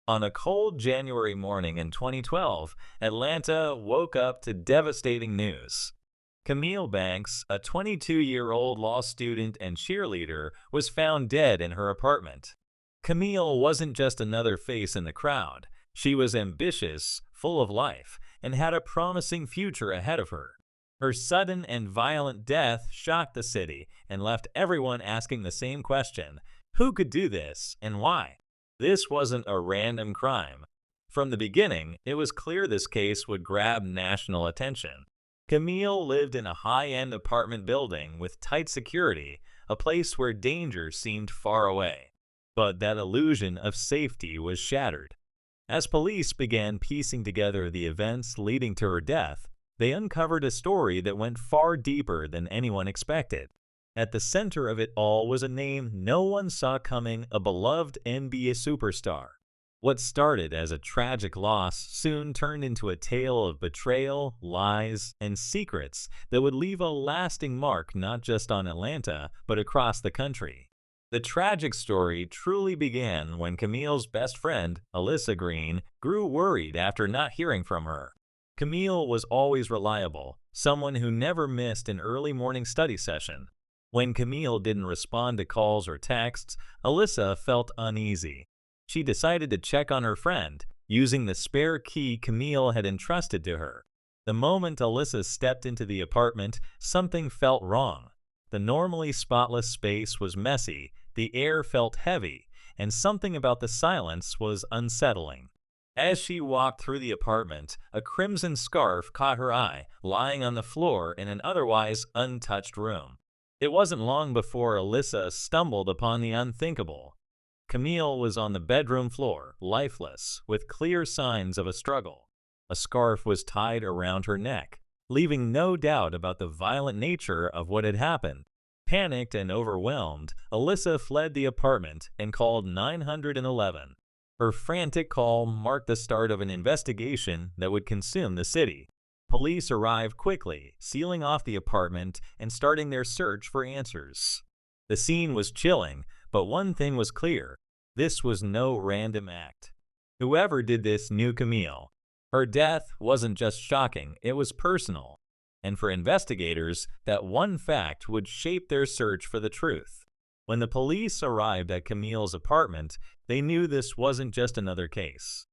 On a cold January morning in 2012, Atlanta woke up to devastating news. Camille Banks, a 22-year-old law student and cheerleader, was found dead in her apartment. Camille wasn't just another face in the crowd. She was ambitious, full of life, and had a promising future ahead of her. Her sudden and violent death shocked the city and left everyone asking the same question: who could do this and why? This wasn't a random crime. From the beginning, it was clear this case would grab national attention. Camille lived in a high-end apartment building with tight security, a place where danger seemed far away. But that illusion of safety was shattered. As police began piecing together the events leading to her death, they uncovered a story that went far deeper than anyone expected. At the center of it all was a name no one saw coming: a beloved NBA superstar. What started as a tragic loss soon turned into a tale of betrayal, lies, and secrets that would leave a lasting mark not just on Atlanta, but across the country. The tragic story truly began when Camille's best friend, Alyssa Green, grew worried after not hearing from her. Camille was always reliable, someone who never missed an early morning study session. When Camille didn't respond to calls or texts, Alyssa felt uneasy. She decided to check on her friend, using the spare key Camille had entrusted to her. The moment Alyssa stepped into the apartment, something felt wrong. The normally spotless space was messy, the air felt heavy, and something about the silence was unsettling. As she walked through the apartment, a crimson scarf caught her eye, lying on the floor in an otherwise untouched room. It wasn't long before Alyssa stumbled upon the unthinkable. Camille was on the bedroom floor, lifeless, with clear signs of a struggle. A scarf was tied around her neck, leaving no doubt about the violent nature of what had happened. Panicked and overwhelmed, Alyssa fled the apartment and called 911. Her frantic call marked the start of an investigation that would consume the city. Police arrived quickly, sealing off the apartment and starting their search for answers. The scene was chilling, but one thing was clear: this was no random act. Whoever did this knew Camille. Her death wasn't just shocking, it was personal. And for investigators, that one fact would shape their search for the truth. When the police arrived at Camille's apartment, they knew this wasn't just another case.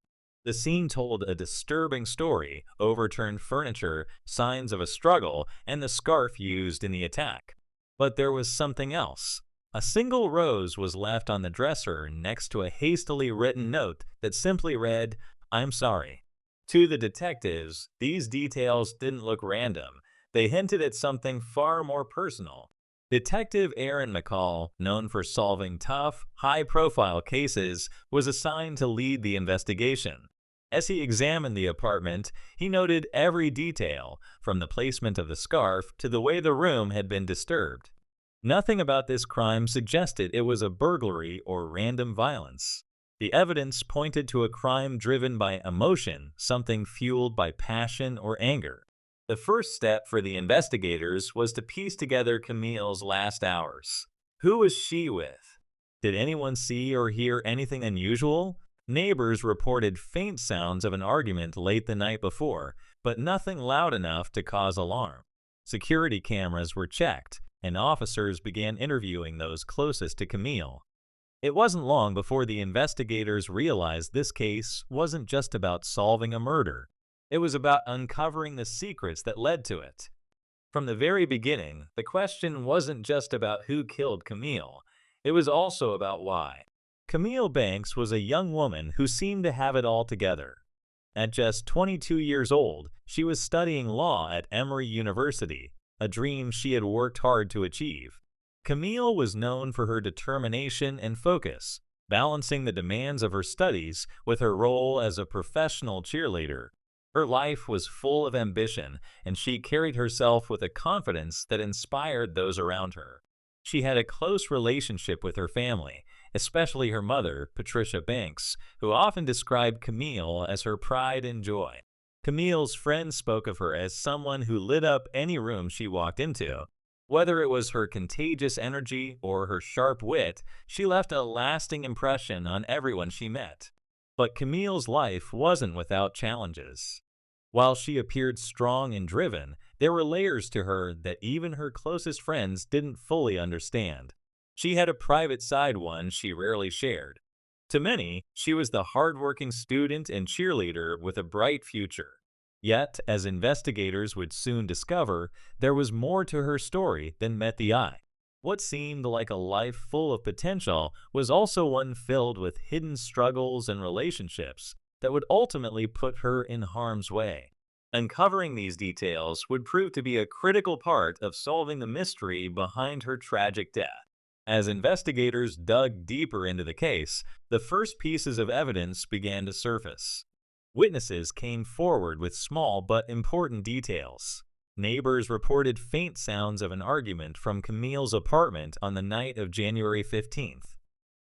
The scene told a disturbing story: overturned furniture, signs of a struggle, and the scarf used in the attack. But there was something else. A single rose was left on the dresser next to a hastily written note that simply read, "I'm sorry." To the detectives, these details didn't look random. They hinted at something far more personal. Detective Aaron McCall, known for solving tough, high-profile cases, was assigned to lead the investigation. As he examined the apartment, he noted every detail, from the placement of the scarf to the way the room had been disturbed. Nothing about this crime suggested it was a burglary or random violence. The evidence pointed to a crime driven by emotion, something fueled by passion or anger. The first step for the investigators was to piece together Camille's last hours. Who was she with? Did anyone see or hear anything unusual? Neighbors reported faint sounds of an argument late the night before, but nothing loud enough to cause alarm. Security cameras were checked, and officers began interviewing those closest to Camille. It wasn't long before the investigators realized this case wasn't just about solving a murder. It was about uncovering the secrets that led to it. From the very beginning, the question wasn't just about who killed Camille. It was also about why. Camille Banks was a young woman who seemed to have it all together. At just 22 years old, she was studying law at Emory University, a dream she had worked hard to achieve. Camille was known for her determination and focus, balancing the demands of her studies with her role as a professional cheerleader. Her life was full of ambition, and she carried herself with a confidence that inspired those around her. She had a close relationship with her family, especially her mother, Patricia Banks, who often described Camille as her pride and joy. Camille's friends spoke of her as someone who lit up any room she walked into. Whether it was her contagious energy or her sharp wit, she left a lasting impression on everyone she met. But Camille's life wasn't without challenges. While she appeared strong and driven, there were layers to her that even her closest friends didn't fully understand. She had a private side one she rarely shared. To many, she was the hardworking student and cheerleader with a bright future. Yet, as investigators would soon discover, there was more to her story than met the eye. What seemed like a life full of potential was also one filled with hidden struggles and relationships that would ultimately put her in harm's way. Uncovering these details would prove to be a critical part of solving the mystery behind her tragic death. As investigators dug deeper into the case, the first pieces of evidence began to surface. Witnesses came forward with small but important details. Neighbors reported faint sounds of an argument from Camille's apartment on the night of January 15th.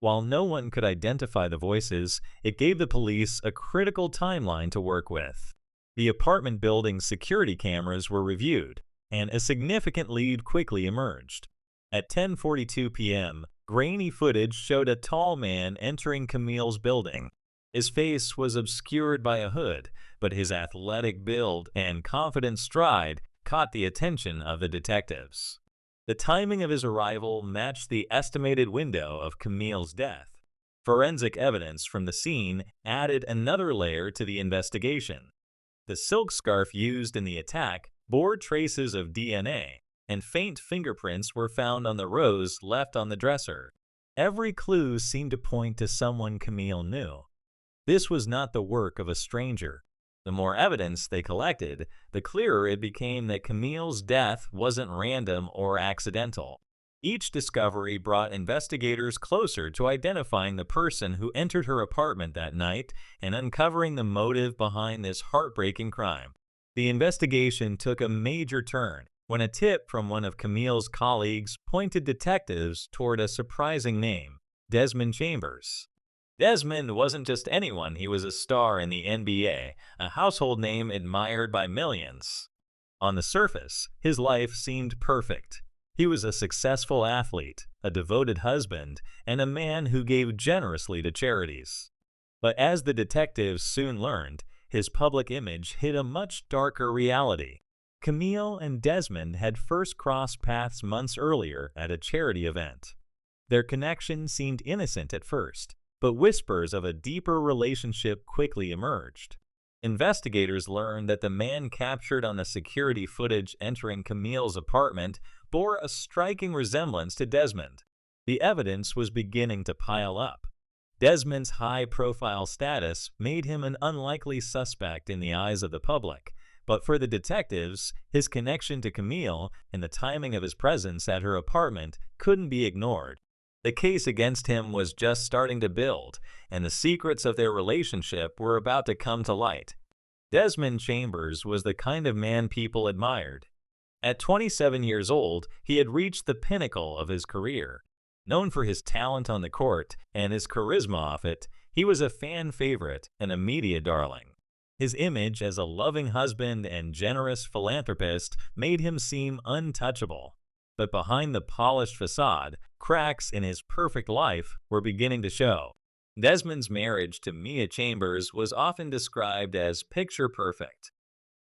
While no one could identify the voices, it gave the police a critical timeline to work with. The apartment building's security cameras were reviewed, and a significant lead quickly emerged. At 10:42 p.m., grainy footage showed a tall man entering Camille's building. His face was obscured by a hood, but his athletic build and confident stride caught the attention of the detectives. The timing of his arrival matched the estimated window of Camille's death. Forensic evidence from the scene added another layer to the investigation. The silk scarf used in the attack bore traces of DNA, and faint fingerprints were found on the rose left on the dresser. Every clue seemed to point to someone Camille knew. This was not the work of a stranger. The more evidence they collected, the clearer it became that Camille's death wasn't random or accidental. Each discovery brought investigators closer to identifying the person who entered her apartment that night and uncovering the motive behind this heartbreaking crime. The investigation took a major turn when a tip from one of Camille's colleagues pointed detectives toward a surprising name, Desmond Chambers. Desmond wasn't just anyone, he was a star in the NBA, a household name admired by millions. On the surface, his life seemed perfect. He was a successful athlete, a devoted husband, and a man who gave generously to charities. But as the detectives soon learned, his public image hid a much darker reality. Camille and Desmond had first crossed paths months earlier at a charity event. Their connection seemed innocent at first, but whispers of a deeper relationship quickly emerged. Investigators learned that the man captured on the security footage entering Camille's apartment bore a striking resemblance to Desmond. The evidence was beginning to pile up. Desmond's high-profile status made him an unlikely suspect in the eyes of the public, but for the detectives, his connection to Camille and the timing of his presence at her apartment couldn't be ignored. The case against him was just starting to build, and the secrets of their relationship were about to come to light. Desmond Chambers was the kind of man people admired. At 27 years old, he had reached the pinnacle of his career. Known for his talent on the court and his charisma off it, he was a fan favorite and a media darling. His image as a loving husband and generous philanthropist made him seem untouchable. But behind the polished facade, cracks in his perfect life were beginning to show. Desmond's marriage to Mia Chambers was often described as picture perfect.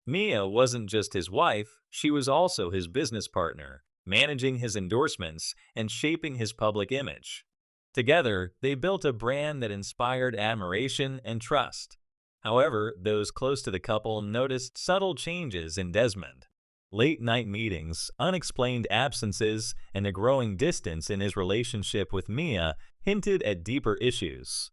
Mia wasn't just his wife, she was also his business partner, managing his endorsements and shaping his public image. Together, they built a brand that inspired admiration and trust. However, those close to the couple noticed subtle changes in Desmond. Late-night meetings, unexplained absences, and a growing distance in his relationship with Mia hinted at deeper issues.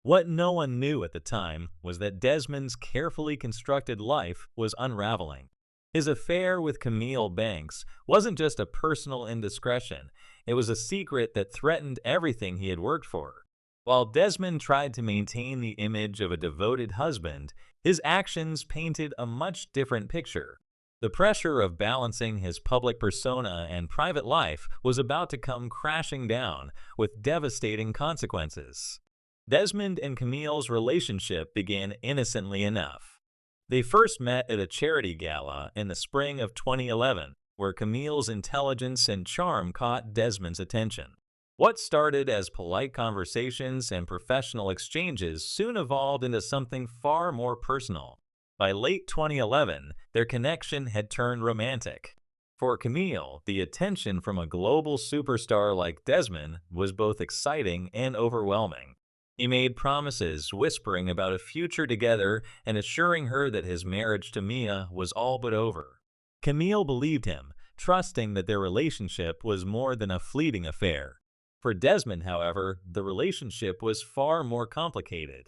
What no one knew at the time was that Desmond's carefully constructed life was unraveling. His affair with Camille Banks wasn't just a personal indiscretion, it was a secret that threatened everything he had worked for. While Desmond tried to maintain the image of a devoted husband, his actions painted a much different picture. The pressure of balancing his public persona and private life was about to come crashing down, with devastating consequences. Desmond and Camille's relationship began innocently enough. They first met at a charity gala in the spring of 2011, where Camille's intelligence and charm caught Desmond's attention. What started as polite conversations and professional exchanges soon evolved into something far more personal. By late 2011, their connection had turned romantic. For Camille, the attention from a global superstar like Desmond was both exciting and overwhelming. He made promises, whispering about a future together and assuring her that his marriage to Mia was all but over. Camille believed him, trusting that their relationship was more than a fleeting affair. For Desmond, however, the relationship was far more complicated.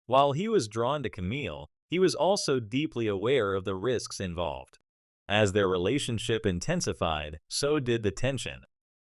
While he was drawn to Camille, he was also deeply aware of the risks involved. As their relationship intensified, so did the tension.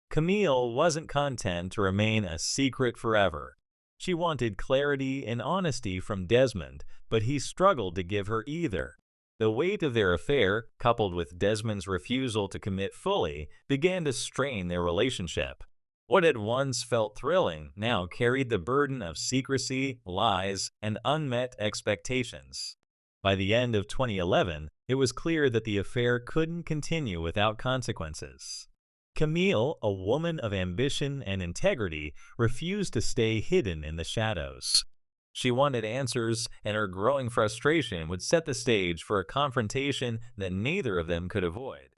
Camille wasn't content to remain a secret forever. She wanted clarity and honesty from Desmond, but he struggled to give her either. The weight of their affair, coupled with Desmond's refusal to commit fully, began to strain their relationship. What had once felt thrilling now carried the burden of secrecy, lies, and unmet expectations. By the end of 2011, it was clear that the affair couldn't continue without consequences. Camille, a woman of ambition and integrity, refused to stay hidden in the shadows. She wanted answers, and her growing frustration would set the stage for a confrontation that neither of them could avoid.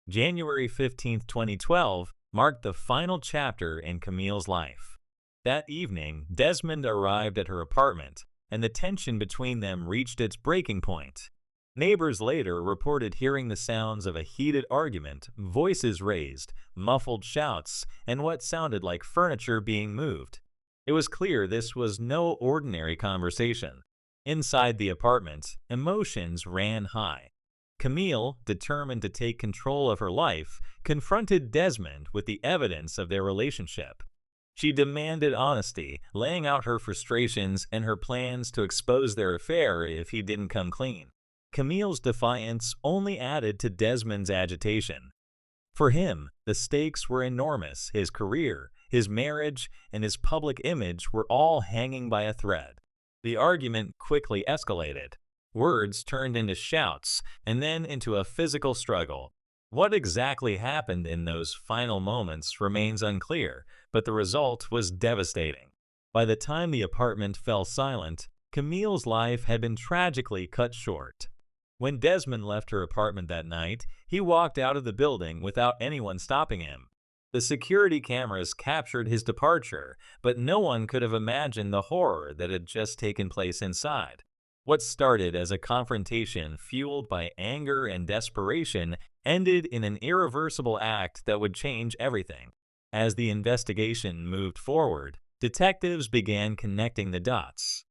January 15, 2012, marked the final chapter in Camille's life. That evening, Desmond arrived at her apartment, and the tension between them reached its breaking point. Neighbors later reported hearing the sounds of a heated argument, voices raised, muffled shouts, and what sounded like furniture being moved. It was clear this was no ordinary conversation. Inside the apartment, emotions ran high. Camille, determined to take control of her life, confronted Desmond with the evidence of their relationship. She demanded honesty, laying out her frustrations and her plans to expose their affair if he didn't come clean. Camille's defiance only added to Desmond's agitation. For him, the stakes were enormous. His career, his marriage, and his public image were all hanging by a thread. The argument quickly escalated. Words turned into shouts, and then into a physical struggle. What exactly happened in those final moments remains unclear, but the result was devastating. By the time the apartment fell silent, Camille's life had been tragically cut short. When Desmond left her apartment that night, he walked out of the building without anyone stopping him. The security cameras captured his departure, but no one could have imagined the horror that had just taken place inside. What started as a confrontation fueled by anger and desperation ended in an irreversible act that would change everything. As the investigation moved forward, detectives began connecting the dots.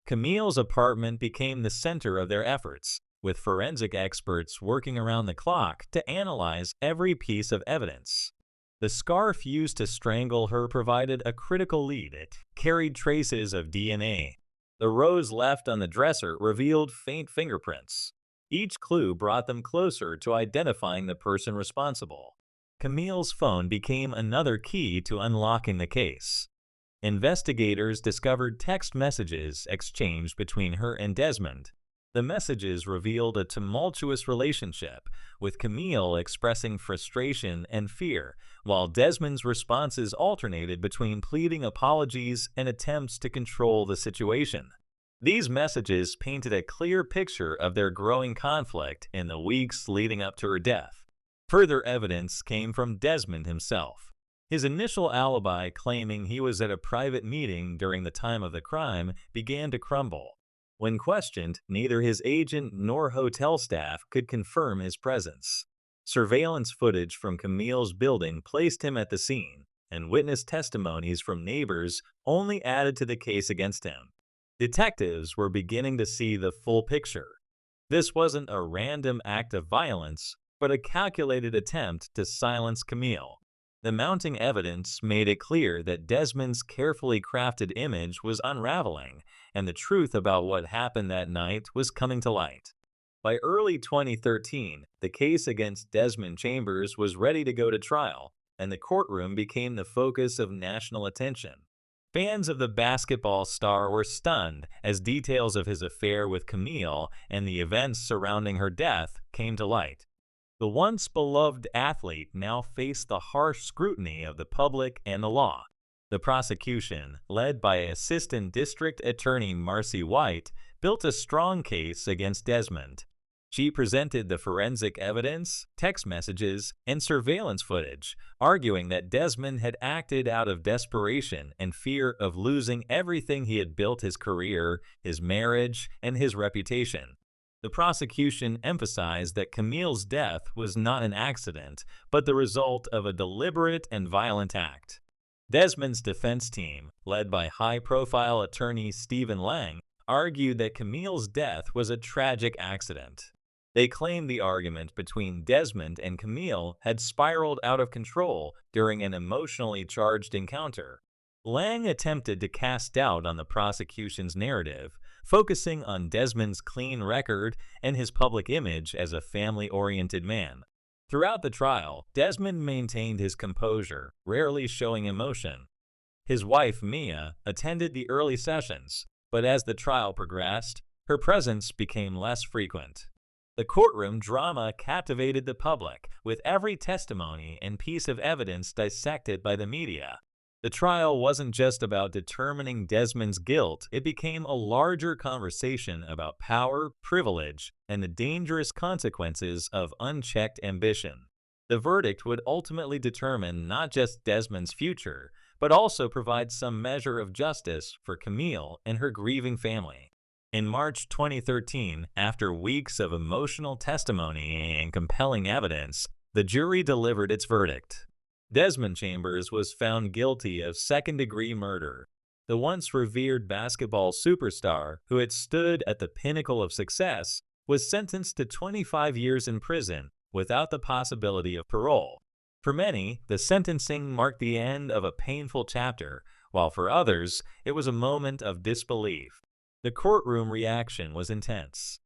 Camille's apartment became the center of their efforts, with forensic experts working around the clock to analyze every piece of evidence. The scarf used to strangle her provided a critical lead. It carried traces of DNA. The rose left on the dresser revealed faint fingerprints. Each clue brought them closer to identifying the person responsible. Camille's phone became another key to unlocking the case. Investigators discovered text messages exchanged between her and Desmond. The messages revealed a tumultuous relationship, with Camille expressing frustration and fear, while Desmond's responses alternated between pleading apologies and attempts to control the situation. These messages painted a clear picture of their growing conflict in the weeks leading up to her death. Further evidence came from Desmond himself. His initial alibi, claiming he was at a private meeting during the time of the crime, began to crumble. When questioned, neither his agent nor hotel staff could confirm his presence. Surveillance footage from Camille's building placed him at the scene, and witness testimonies from neighbors only added to the case against him. Detectives were beginning to see the full picture. This wasn't a random act of violence, but a calculated attempt to silence Camille. The mounting evidence made it clear that Desmond's carefully crafted image was unraveling, and the truth about what happened that night was coming to light. By early 2013, the case against Desmond Chambers was ready to go to trial, and the courtroom became the focus of national attention. Fans of the basketball star were stunned as details of his affair with Camille and the events surrounding her death came to light. The once beloved athlete now faced the harsh scrutiny of the public and the law. The prosecution, led by Assistant District Attorney Marcy White, built a strong case against Desmond. She presented the forensic evidence, text messages, and surveillance footage, arguing that Desmond had acted out of desperation and fear of losing everything he had built: his career, his marriage, and his reputation. The prosecution emphasized that Camille's death was not an accident, but the result of a deliberate and violent act. Desmond's defense team, led by high-profile attorney Stephen Lang, argued that Camille's death was a tragic accident. They claimed the argument between Desmond and Camille had spiraled out of control during an emotionally charged encounter. Lang attempted to cast doubt on the prosecution's narrative, focusing on Desmond's clean record and his public image as a family-oriented man. Throughout the trial, Desmond maintained his composure, rarely showing emotion. His wife, Mia, attended the early sessions, but as the trial progressed, her presence became less frequent. The courtroom drama captivated the public, with every testimony and piece of evidence dissected by the media. The trial wasn't just about determining Desmond's guilt, it became a larger conversation about power, privilege, and the dangerous consequences of unchecked ambition. The verdict would ultimately determine not just Desmond's future, but also provide some measure of justice for Camille and her grieving family. In March 2013, after weeks of emotional testimony and compelling evidence, the jury delivered its verdict. Desmond Chambers was found guilty of second-degree murder. The once revered basketball superstar, who had stood at the pinnacle of success, was sentenced to 25 years in prison without the possibility of parole. For many, the sentencing marked the end of a painful chapter, while for others, it was a moment of disbelief. The courtroom reaction was intense.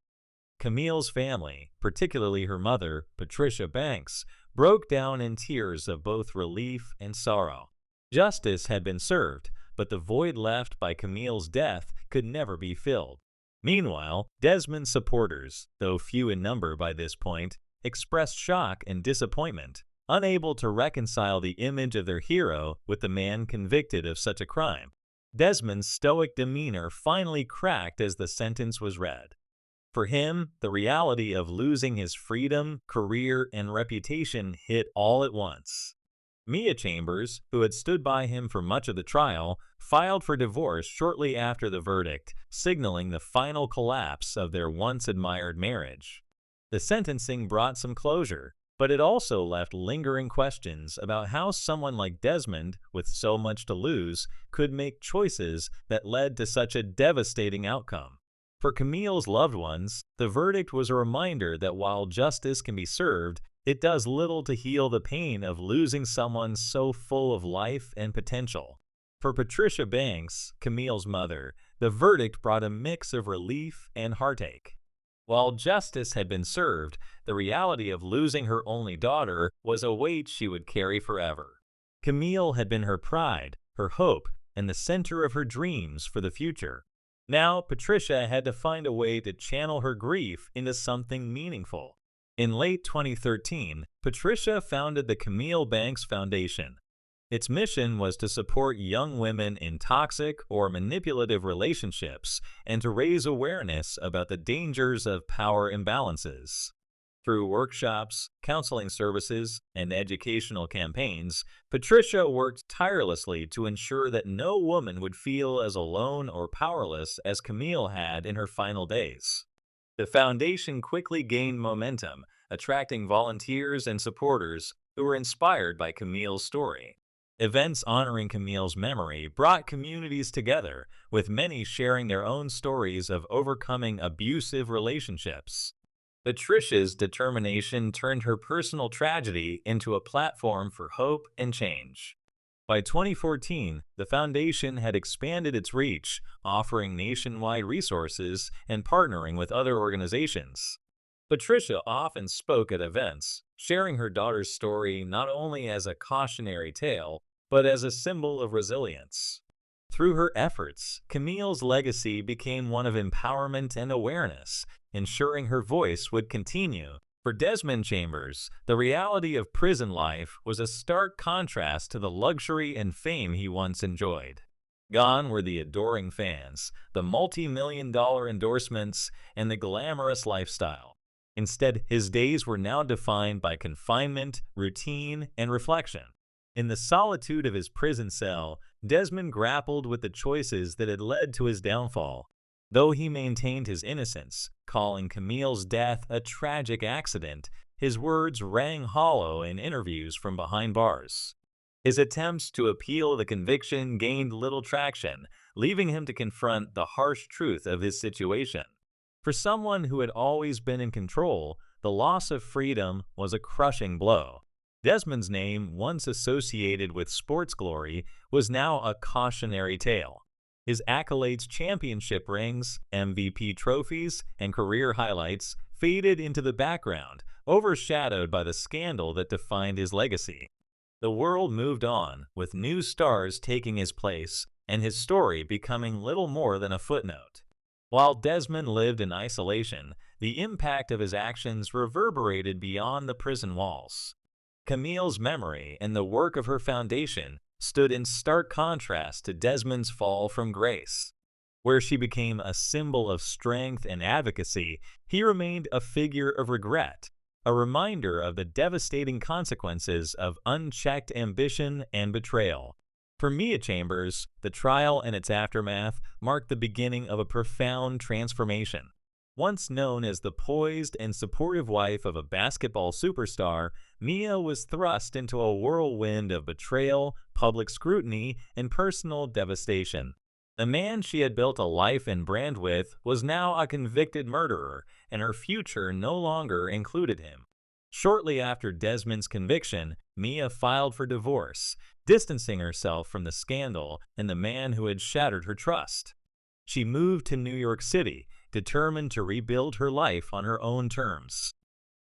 Camille's family, particularly her mother, Patricia Banks, broke down in tears of both relief and sorrow. Justice had been served, but the void left by Camille's death could never be filled. Meanwhile, Desmond's supporters, though few in number by this point, expressed shock and disappointment, unable to reconcile the image of their hero with the man convicted of such a crime. Desmond's stoic demeanor finally cracked as the sentence was read. For him, the reality of losing his freedom, career, and reputation hit all at once. Mia Chambers, who had stood by him for much of the trial, filed for divorce shortly after the verdict, signaling the final collapse of their once-admired marriage. The sentencing brought some closure, but it also left lingering questions about how someone like Desmond, with so much to lose, could make choices that led to such a devastating outcome. For Camille's loved ones, the verdict was a reminder that while justice can be served, it does little to heal the pain of losing someone so full of life and potential. For Patricia Banks, Camille's mother, the verdict brought a mix of relief and heartache. While justice had been served, the reality of losing her only daughter was a weight she would carry forever. Camille had been her pride, her hope, and the center of her dreams for the future. Now, Patricia had to find a way to channel her grief into something meaningful. In late 2013, Patricia founded the Camille Banks Foundation. Its mission was to support young women in toxic or manipulative relationships and to raise awareness about the dangers of power imbalances. Through workshops, counseling services, and educational campaigns, Patricia worked tirelessly to ensure that no woman would feel as alone or powerless as Camille had in her final days. The foundation quickly gained momentum, attracting volunteers and supporters who were inspired by Camille's story. Events honoring Camille's memory brought communities together, with many sharing their own stories of overcoming abusive relationships. Patricia's determination turned her personal tragedy into a platform for hope and change. By 2014, the foundation had expanded its reach, offering nationwide resources and partnering with other organizations. Patricia often spoke at events, sharing her daughter's story not only as a cautionary tale, but as a symbol of resilience. Through her efforts, Camille's legacy became one of empowerment and awareness, ensuring her voice would continue For Desmond Chambers, the reality of prison life was a stark contrast to the luxury and fame he once enjoyed. Gone were the adoring fans, the multi-million-dollar endorsements, and the glamorous lifestyle. Instead, his days were now defined by confinement, routine, and reflection. In the solitude of his prison cell, Desmond grappled with the choices that had led to his downfall. Though he maintained his innocence, calling Camille's death a tragic accident, his words rang hollow in interviews from behind bars. His attempts to appeal the conviction gained little traction, leaving him to confront the harsh truth of his situation. For someone who had always been in control, the loss of freedom was a crushing blow. Desmond's name, once associated with sports glory, was now a cautionary tale. His accolades, championship rings, MVP trophies, and career highlights faded into the background, overshadowed by the scandal that defined his legacy. The world moved on, with new stars taking his place, and his story becoming little more than a footnote. While Desmond lived in isolation, the impact of his actions reverberated beyond the prison walls. Camille's memory and the work of her foundation stood in stark contrast to Desmond's fall from grace. Where she became a symbol of strength and advocacy, he remained a figure of regret, a reminder of the devastating consequences of unchecked ambition and betrayal. For Mia Chambers, the trial and its aftermath marked the beginning of a profound transformation. Once known as the poised and supportive wife of a basketball superstar, Mia was thrust into a whirlwind of betrayal, public scrutiny, and personal devastation. The man she had built a life and brand with was now a convicted murderer, and her future no longer included him. Shortly after Desmond's conviction, Mia filed for divorce, distancing herself from the scandal and the man who had shattered her trust. She moved to New York City, determined to rebuild her life on her own terms.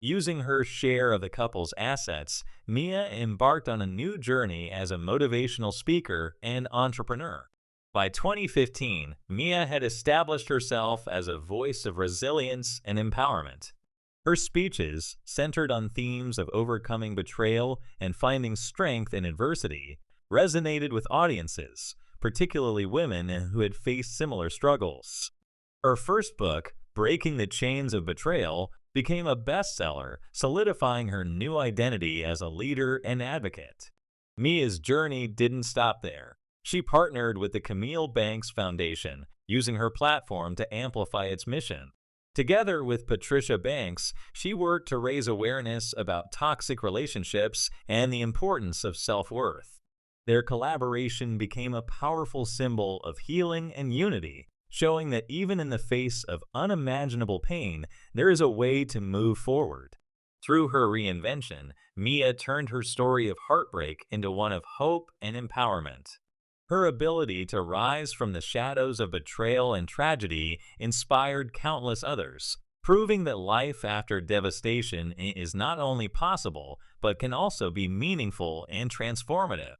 Using her share of the couple's assets, Mia embarked on a new journey as a motivational speaker and entrepreneur. By 2015, Mia had established herself as a voice of resilience and empowerment. Her speeches, centered on themes of overcoming betrayal and finding strength in adversity, resonated with audiences, particularly women who had faced similar struggles. Her first book, Breaking the Chains of Betrayal, became a bestseller, solidifying her new identity as a leader and advocate. Mia's journey didn't stop there. She partnered with the Camille Banks Foundation, using her platform to amplify its mission. Together with Patricia Banks, she worked to raise awareness about toxic relationships and the importance of self-worth. Their collaboration became a powerful symbol of healing and unity, showing that even in the face of unimaginable pain, there is a way to move forward. Through her reinvention, Mia turned her story of heartbreak into one of hope and empowerment. Her ability to rise from the shadows of betrayal and tragedy inspired countless others, proving that life after devastation is not only possible, but can also be meaningful and transformative.